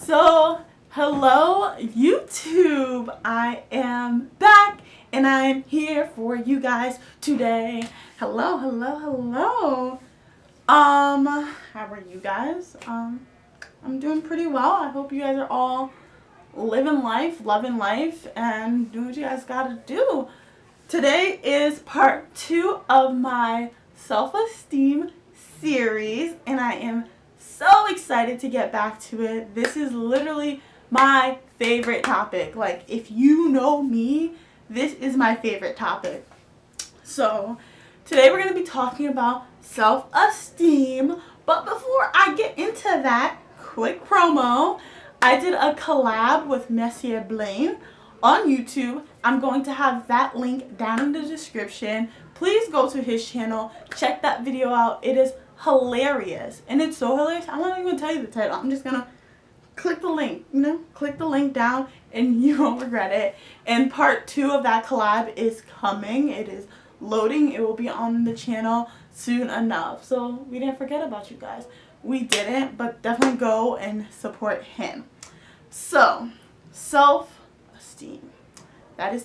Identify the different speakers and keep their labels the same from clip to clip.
Speaker 1: So, hello YouTube, I am back and I'm here for you guys today. Hello. How are you guys? I'm doing pretty well. I hope you guys are all living life, loving life, and doing what you guys gotta do. Today is part 2 of my self-esteem series, and I am so excited to get back to it. This is literally my favorite topic. Like, if you know me, this is my favorite topic. So, today we're going to be talking about self-esteem. But before I get into that, quick promo. I did a collab with Monsieur Blaine on YouTube. I'm going to have that link down in the description. Please go to his channel. Check that video out. It is hilarious. And it's so hilarious. I'm not even going to tell you the title. I'm just going to click the link. Click the link down and you won't regret it. And part 2 of that collab is coming. It is loading. It will be on the channel soon enough. So we didn't forget about you guys. We didn't, but definitely go and support him. So, self-esteem. That is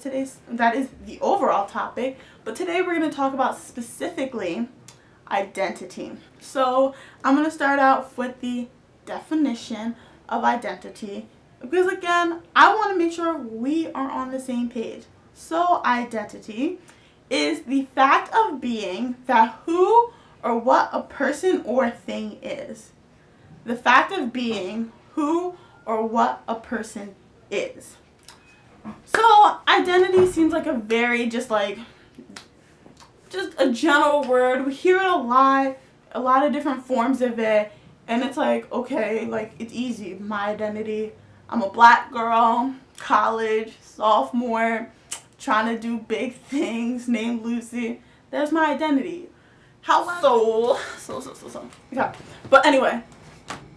Speaker 1: the overall topic, but today we're going to talk about specifically identity. So, I'm going to start out with the definition of identity because, again, I want to make sure we are on the same page. So, identity is the fact of being that who or what a person or thing is. The fact of being who or what a person is. So, identity seems like a very just a general word. We hear it a lot of different forms of it, and it's like, okay, like, it's easy. My identity, I'm a black girl, college, sophomore, trying to do big things, named Lucy. There's my identity. So. Yeah. But anyway,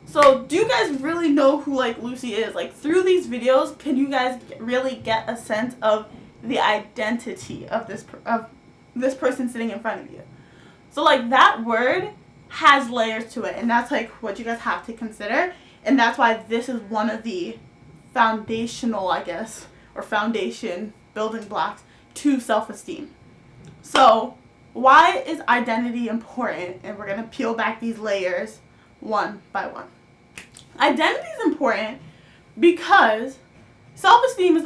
Speaker 1: so do you guys really know who Lucy is? Like, through these videos, can you guys really get a sense of the identity of this person sitting in front of you? So that word has layers to it, and that's what you guys have to consider, and that's why this is one of the foundational, foundation building blocks to self-esteem. So, why is identity important? And we're going to peel back these layers one by one. Identity is important because self-esteem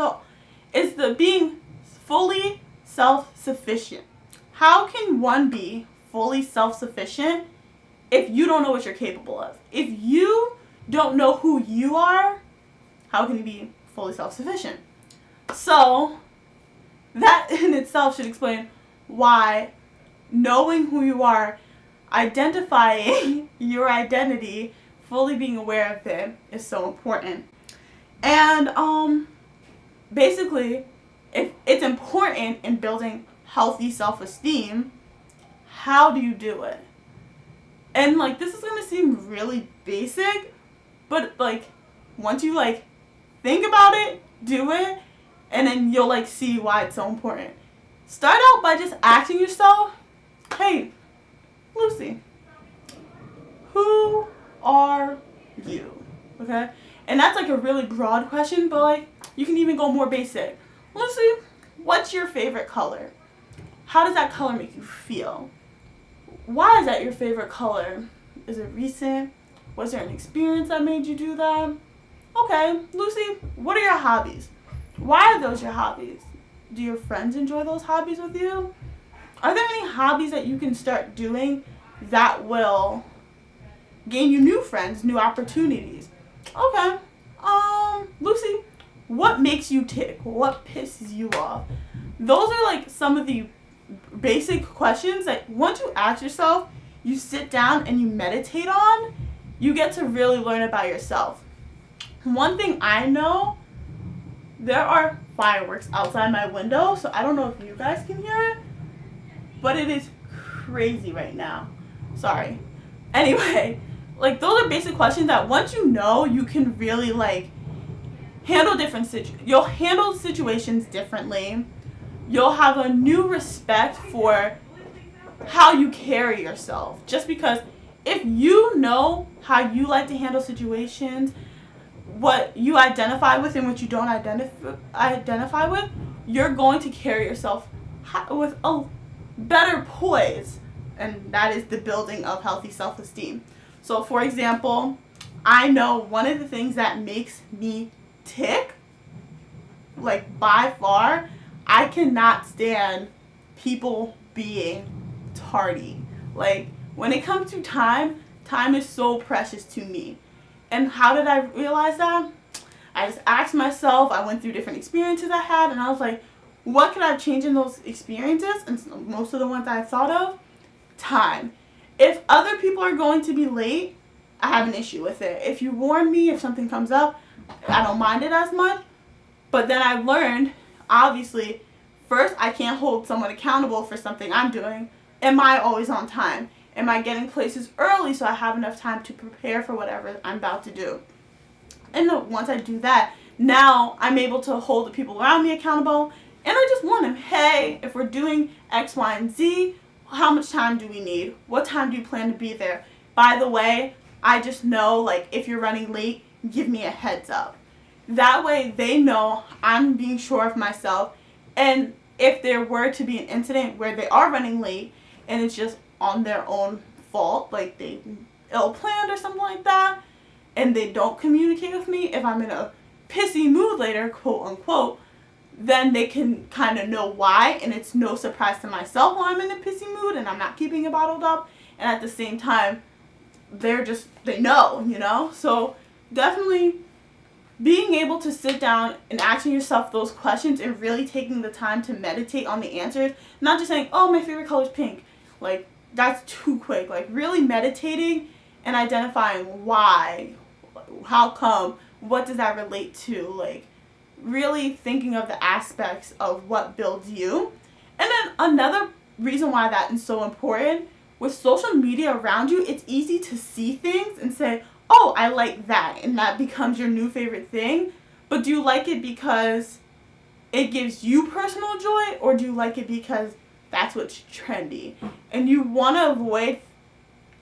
Speaker 1: is the being fully self-sufficient. How can one be fully self-sufficient if you don't know what you're capable of? If you don't know who you are, how can you be fully self-sufficient? So, that in itself should explain why knowing who you are, identifying your identity, fully being aware of it is so important. And basically, if it's important in building healthy self-esteem, how do you do it? And this is going to seem really basic, but once you think about it, do it, and then you'll see why it's so important. Start out by just asking yourself, hey, Lucy, who are you? Okay? And that's a really broad question, but you can even go more basic. Lucy, what's your favorite color? How does that color make you feel? Why is that your favorite color? Is it recent? Was there an experience that made you do that? Okay, Lucy, what are your hobbies? Why are those your hobbies? Do your friends enjoy those hobbies with you? Are there any hobbies that you can start doing that will gain you new friends, new opportunities? Okay. Lucy, what makes you tick? What pisses you off? Those are some of the basic questions that once you ask yourself, you sit down and you meditate on, you get to really learn about yourself. One thing I know, there are fireworks outside my window, so I don't know if you guys can hear it, but it is crazy right now. Sorry. Anyway, those are basic questions that once you know, you can really handle you'll handle situations differently. You'll have a new respect for how you carry yourself. Just because if you know how you like to handle situations, what you identify with and what you don't identify with, you're going to carry yourself with a better poise, and that is the building of healthy self-esteem. So for example, I know one of the things that makes me tick, like by far, I cannot stand people being tardy. Like when it comes to time is so precious to me. And how did I realize that? I just asked myself, I went through different experiences I had, and I was like, what could I change in those experiences? And most of the ones I thought of, time. If other people are going to be late, I have an issue with it. If you warn me, if something comes up, I don't mind it as much. But then I learned, obviously, first, I can't hold someone accountable for something I'm doing. Am I always on time? Am I getting places early so I have enough time to prepare for whatever I'm about to do? And once I do that, now I'm able to hold the people around me accountable. And I just want them, hey, if we're doing X, Y, and Z, how much time do we need? What time do you plan to be there? By the way, I just know, like, if you're running late, give me a heads up. That way they know I'm being sure of myself. And if there were to be an incident where they are running late and it's just on their own fault, like they ill-planned or something like that, and they don't communicate with me, if I'm in a pissy mood later, quote unquote, then they can kind of know why, and it's no surprise to myself while I'm in a pissy mood and I'm not keeping it bottled up, and at the same time, they know. So definitely being able to sit down and asking yourself those questions and really taking the time to meditate on the answers, not just saying, oh, my favorite color is pink. Like, that's too quick. Like, really meditating and identifying why, how come, what does that relate to, like, really thinking of the aspects of what builds you. And then another reason why that is so important, with social media around you, it's easy to see things and say, oh, I like that, and that becomes your new favorite thing. But do you like it because it gives you personal joy, or do you like it because that's what's trendy? And you want to avoid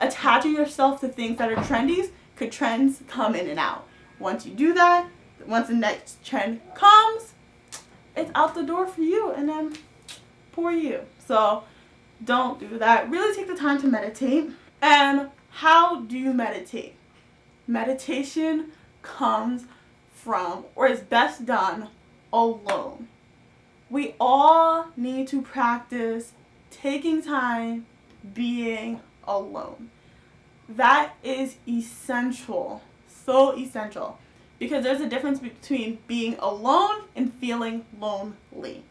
Speaker 1: attaching yourself to things that are trendy, because trends come in and out. Once you do that, once the next trend comes, it's out the door for you, and then for you. So don't do that. Really take the time to meditate. And how do you meditate? Meditation comes from, or is best done, alone. We all need to practice taking time being alone. That is essential, so essential, because there's a difference between being alone and feeling lonely.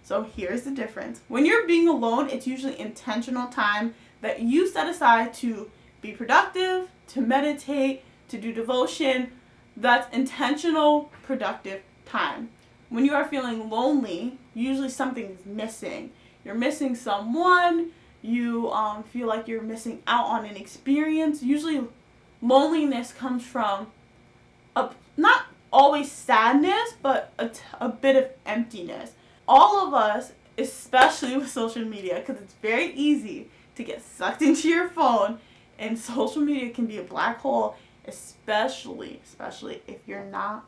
Speaker 1: So here's the difference. When you're being alone, it's usually intentional time that you set aside to be productive, to meditate, to do devotion. That's intentional, productive time. When you are feeling lonely, usually something is missing. You're missing someone, you feel like you're missing out on an experience. Usually loneliness comes from not always sadness, but a bit of emptiness. All of us, especially with social media, because it's very easy to get sucked into your phone, and social media can be a black hole, especially if you're not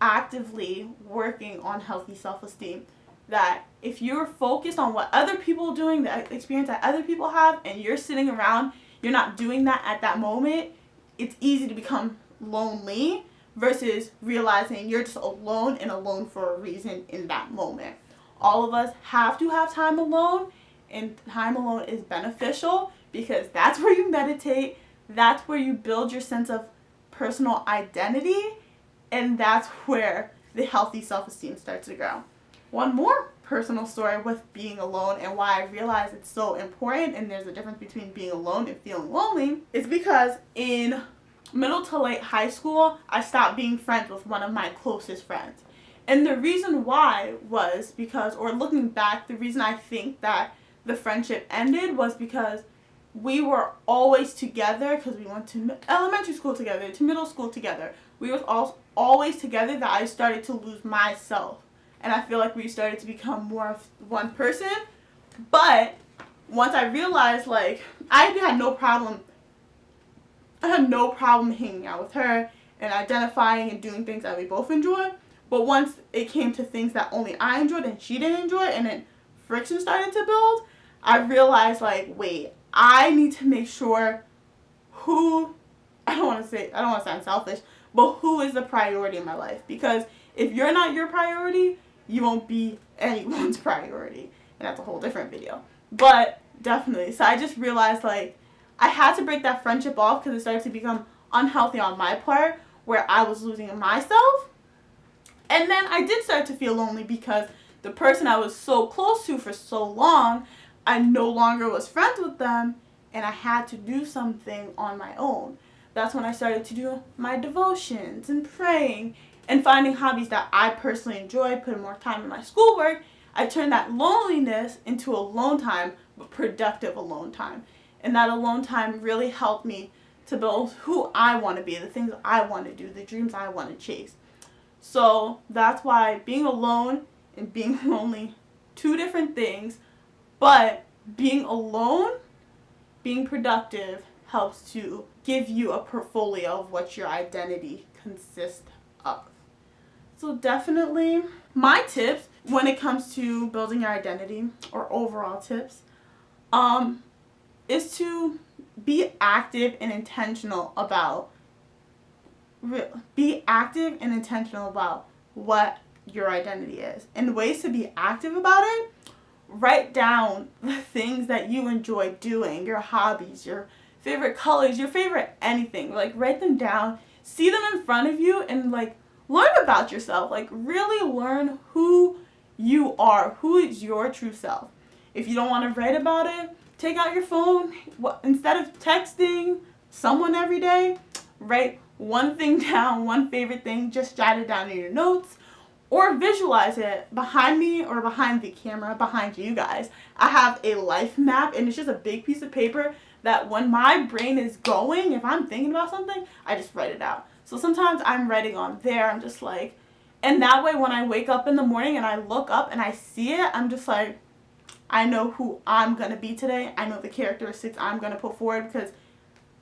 Speaker 1: actively working on healthy self-esteem. That if you're focused on what other people are doing, the experience that other people have, and you're sitting around, you're not doing that at that moment, it's easy to become lonely versus realizing you're just alone, and alone for a reason in that moment. All of us have to have time alone, and time alone is beneficial because that's where you meditate, that's where you build your sense of personal identity, and that's where the healthy self-esteem starts to grow. One more personal story with being alone and why I realized it's so important, and there's a difference between being alone and feeling lonely, is because in middle to late high school, I stopped being friends with one of my closest friends. And the reason why was because, or looking back, the reason I think that the friendship ended was because we were always together, because we went to elementary school together, to middle school together. We were always together, that I started to lose myself. And I feel like we started to become more of one person. But once I realized, like, I had no problem hanging out with her and identifying and doing things that we both enjoy. But once it came to things that only I enjoyed and she didn't enjoy, and then friction started to build, I realized, like, wait, I need to make sure who, I don't want to sound selfish, but who is the priority in my life. Because if you're not your priority, you won't be anyone's priority. And that's a whole different video. But definitely. So I just realized, like, I had to break that friendship off because it started to become unhealthy on my part, where I was losing myself. And then I did start to feel lonely because the person I was so close to for so long, I no longer was friends with them, and I had to do something on my own. That's when I started to do my devotions and praying and finding hobbies that I personally enjoy, putting more time in my schoolwork. I turned that loneliness into alone time, but productive alone time. And that alone time really helped me to build who I want to be, the things I want to do, the dreams I want to chase. So that's why being alone and being lonely, two different things, but being alone, being productive, helps to give you a portfolio of what your identity consists of. So definitely my tips when it comes to building your identity, or overall tips, is to be active and intentional about what your identity is. And ways to be active about it: write down the things that you enjoy doing, your hobbies, your favorite colors, your favorite anything. Like, write them down, see them in front of you, and like learn about yourself. Like, really learn who you are, who is your true self. If you don't want to write about it, take out your phone. Instead of texting someone every day, write one thing down, one favorite thing, just jot it down in your notes, or visualize it. Behind me, or behind the camera, behind you guys, I have a life map, and it's just a big piece of paper that when my brain is going, if I'm thinking about something, I just write it out. So sometimes I'm writing on there, I'm just like, and that way when I wake up in the morning and I look up and I see it, I'm just like, I know who I'm going to be today. I know the characteristics I'm going to put forward, because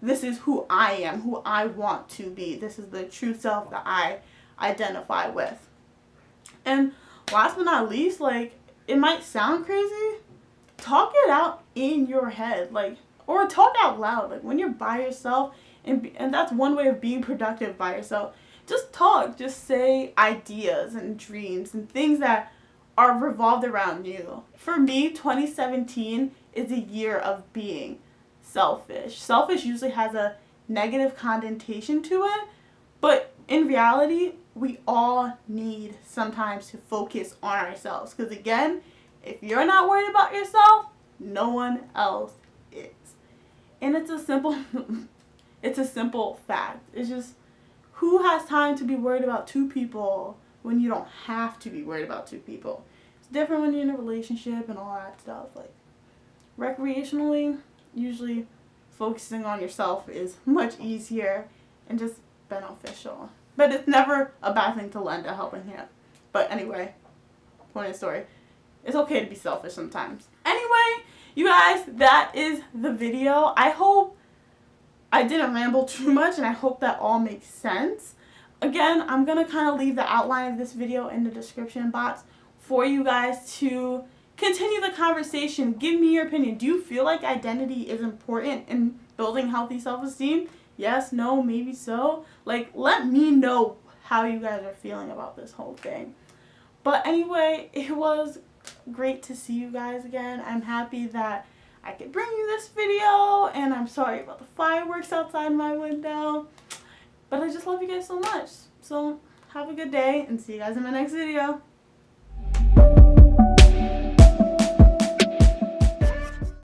Speaker 1: this is who I am, who I want to be. This is the true self that I identify with. And last but not least, like, it might sound crazy, talk it out in your head, like, or talk out loud, like when you're by yourself, and that's one way of being productive by yourself. Just talk, just say ideas and dreams and things that are revolved around you. For me, 2017 is a year of being selfish. Selfish usually has a negative connotation to it, but in reality, we all need sometimes to focus on ourselves. Because again, if you're not worried about yourself, no one else is. And it's a simple fact. It's just, who has time to be worried about two people when you don't have to be worried about two people? It's different when you're in a relationship and all that stuff. Like, recreationally, usually focusing on yourself is much easier and just beneficial. But it's never a bad thing to lend a helping hand. But anyway, point of the story, it's okay to be selfish sometimes. Anyway, you guys, that is the video. I hope I didn't ramble too much, and I hope that all makes sense. Again, I'm going to kind of leave the outline of this video in the description box for you guys to continue the conversation. Give me your opinion. Do you feel like identity is important in building healthy self-esteem? Yes, no, maybe so. Like, let me know how you guys are feeling about this whole thing. But anyway, it was great to see you guys again. I'm happy that I could bring you this video, and I'm sorry about the fireworks outside my window. But I just love you guys so much. So have a good day, and see you guys in my next video.